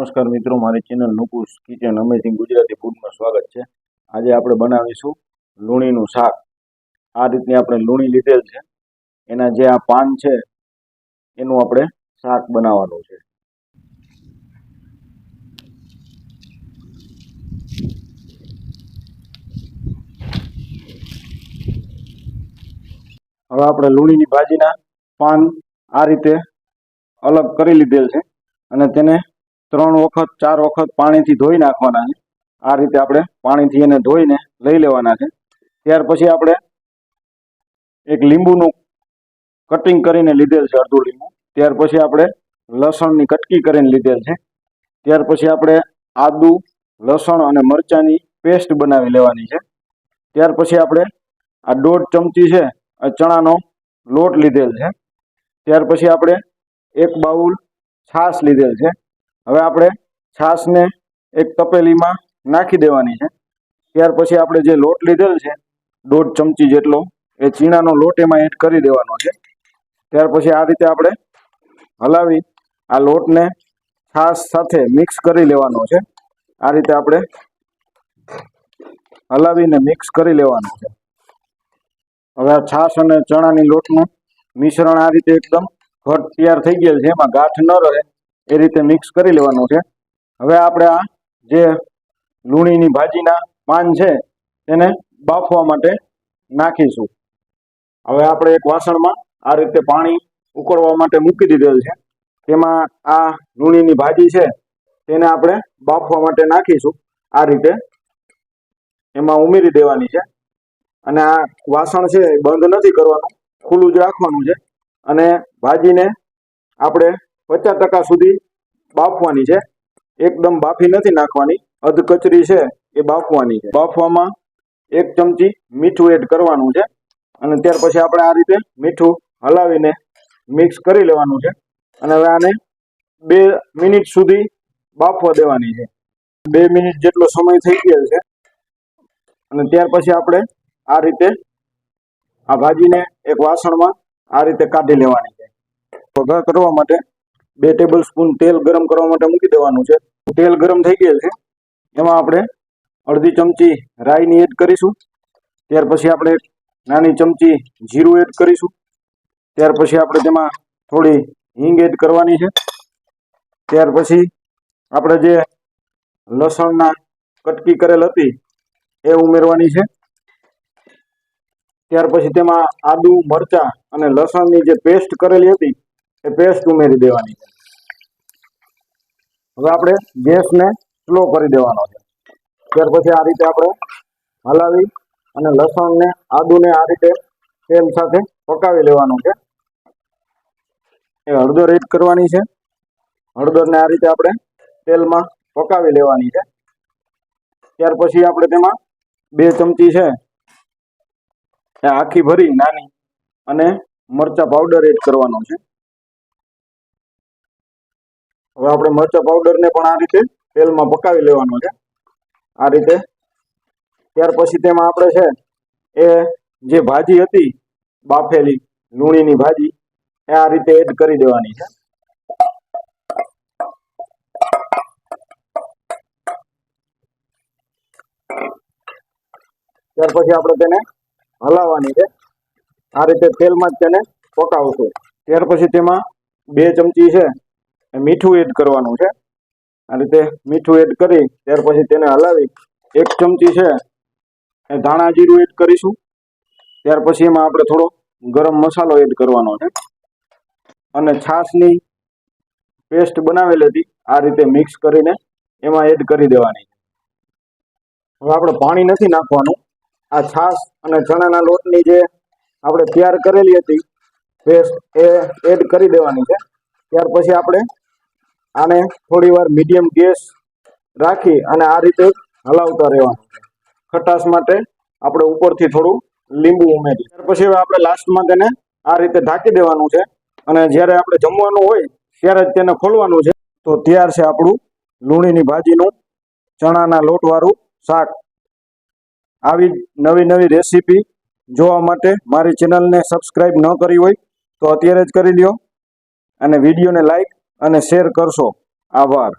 નમસ્કાર મિત્રો, મારી ચેનલ નુપુસ કિચન અમેઝિંગ ગુજરાતી ફૂડમાં સ્વાગત છે। આજે આપણે બનાવીશું લૂણીનું શાક। આ રીતની આપણે લૂણી લીધેલ છે, એના જે આ પાન છે એનું આપણે શાક બનાવવાનું છે। હવે આપણે લૂણીની ભાજીના પાન આ રીતે અલગ કરી લીધેલ છે અને તેને 3 વખત 4 વખત પાણીથી ધોઈ નાખવાના છે। આ રીતે આપણે પાણીથી એને ધોઈને લઈ લેવાના છે। ત્યાર પછી આપણે એક લીંબુનું કટિંગ કરીને લીધેલ છે, અડધું લીંબુ। ત્યાર પછી આપણે લસણની કટકી કરીને લીધેલ છે। ત્યાર પછી આપણે આદુ, લસણ અને મરચાંની પેસ્ટ બનાવી લેવાની છે। ત્યાર પછી આપણે આ 1.5 ચમચી છે ચણાનો લોટ લીધેલ છે। ત્યાર પછી આપણે 1 બાઉલ છાશ લીધેલ છે। હવે આપણે છાશને એક તપેલીમાં નાખી દેવાની છે। ત્યાર પછી આપણે જે લોટ લીધેલ છે 1.5 ચમચી જેટલો, એ ચીણાનો લોટ એમાં એડ કરી દેવાનો છે। ત્યાર પછી આ રીતે આપણે હલાવી આ લોટને છાશ સાથે મિક્સ કરી લેવાનો છે। આ રીતે આપણે હલાવીને મિક્સ કરી લેવાનો છે। હવે આ છાશ અને ચણાની લોટનું મિશ્રણ આ રીતે એકદમ ઘટ તૈયાર થઈ ગયેલ છે, એમાં ગાંઠ ન રહે એ રીતે મિક્સ કરી લેવાનું છે। હવે આપણે આ જે લૂણીની ભાજીના પાન છે તેને બાફવા માટે નાખીશું। હવે આપણે એક વાસણમાં આ રીતે પાણી ઉકળવા માટે મૂકી દીધેલ છે, તેમાં આ લૂણીની ભાજી છે તેને આપણે બાફવા માટે નાખીશું। આ રીતે એમાં ઉમેરી દેવાની છે અને આ વાસણ છે બંધ નથી કરવાનું, ખુલ્લું જ રાખવાનું છે અને ભાજીને આપણે 50% સુધી બાફવાની છે। એકદમ બાફી નથી નાખવાની, અધકચરી છે એ બાફવાની છે। બાફવામાં 1 ચમચી મીઠું એડ કરવાનું છે અને ત્યાર પછી આપણે આ રીતે મીઠું હલાવીને મિક્સ કરી લેવાનું છે અને હવે આને 2 મિનિટ સુધી બાફવા દેવાની છે। 2 મિનિટ જેટલો સમય થઈ ગયેલ છે અને ત્યાર પછી આપણે આ રીતે આ ભાજીને એક વાસણમાં આ રીતે કાઢી લેવાની છે। વઘાર કરવા માટે 2 ટેબલ સ્પૂન તેલ ગરમ કરવા માટે મૂકી દેવાનું છે। તેલ ગરમ થઈ ગયેલ છે, એમાં આપણે અડધી ચમચી રાઈની એડ કરીશું। ત્યાર પછી આપણે નાની ચમચી જીરું એડ કરીશું। ત્યાર પછી આપણે તેમાં થોડી હિંગ એડ કરવાની છે। ત્યાર પછી આપણે જે લસણના કટકી કરેલ હતી એ ઉમેરવાની છે। ત્યાર પછી તેમાં આદુ, મરચાં અને લસણની જે પેસ્ટ કરેલી હતી એ પેસ્ટ ઉમેરી દેવાની છે। હવે આપણે ગેસને સ્લો કરી દેવાનો છે। ત્યાર પછી આ રીતે આપણે હલાવી અને લસણને, આદુને આ રીતે તેલ સાથે પકાવી લેવાનું છે। એ હળદર એડ કરવાની છે। હળદરને આ રીતે આપણે તેલમાં પકાવી લેવાની છે। ત્યાર પછી આપણે તેમાં 2 ચમચી છે એ આખી ભરી નાની અને મરચા પાવડર એડ કરવાનો છે। હવે આપણે મરચા પાવડરને પણ આ રીતે તેલમાં પકાવી લેવાનો છે, આ રીતે। ત્યાર પછી તેમાં આપણે છે એ જે ભાજી હતી બાફેલી લૂણીની ભાજી એ આ રીતે એડ કરી દેવાની છે। ત્યાર પછી આપણે તેને હલાવવાની છે, આ રીતે તેલમાં જ તેને પકાવશું। ત્યાર પછી તેમાં 2 ચમચી છે એ મીઠું એડ કરવાનું છે। આ રીતે મીઠું એડ કરી ત્યાર પછી તેને હલાવી 1 ચમચી છે એ ધાણા જીરું એડ કરીશું। ત્યાર પછી એમાં આપણે થોડો ગરમ મસાલો એડ કરવાનો છે અને છાશની પેસ્ટ બનાવેલી હતી આ રીતે મિક્સ કરીને એમાં એડ કરી દેવાની છે। હવે આપણે પાણી નથી નાખવાનું, આ છાશ અને ચણાના લોટની જે આપણે તૈયાર કરેલી હતી પેસ્ટ એ એડ કરી દેવાની છે। ત્યાર પછી આપણે આને થોડી વાર મીડિયમ ગેસ રાખી અને આ રીતે હલાવતા રહેવાનું છે। ખટાશ માટે આપણે ઉપરથી થોડું લીંબુ ઉમેરી ત્યાર પછી હવે આપણે લાસ્ટમાં તેને આ રીતે ઢાંકી દેવાનું છે અને જ્યારે આપણે જમવાનું હોય ત્યારે જ તેને ખોલવાનું છે। તો તૈયાર છે આપણું લૂણીની ભાજીનું ચણાના લોટવાળું શાક। આવી નવી નવી રેસીપી જોવા માટે મારી ચેનલને સબસ્ક્રાઈબ ન કરી હોય તો અત્યારે જ કરી લ્યો અને વિડીયોને લાઈક અને શેર કરશો। આભાર।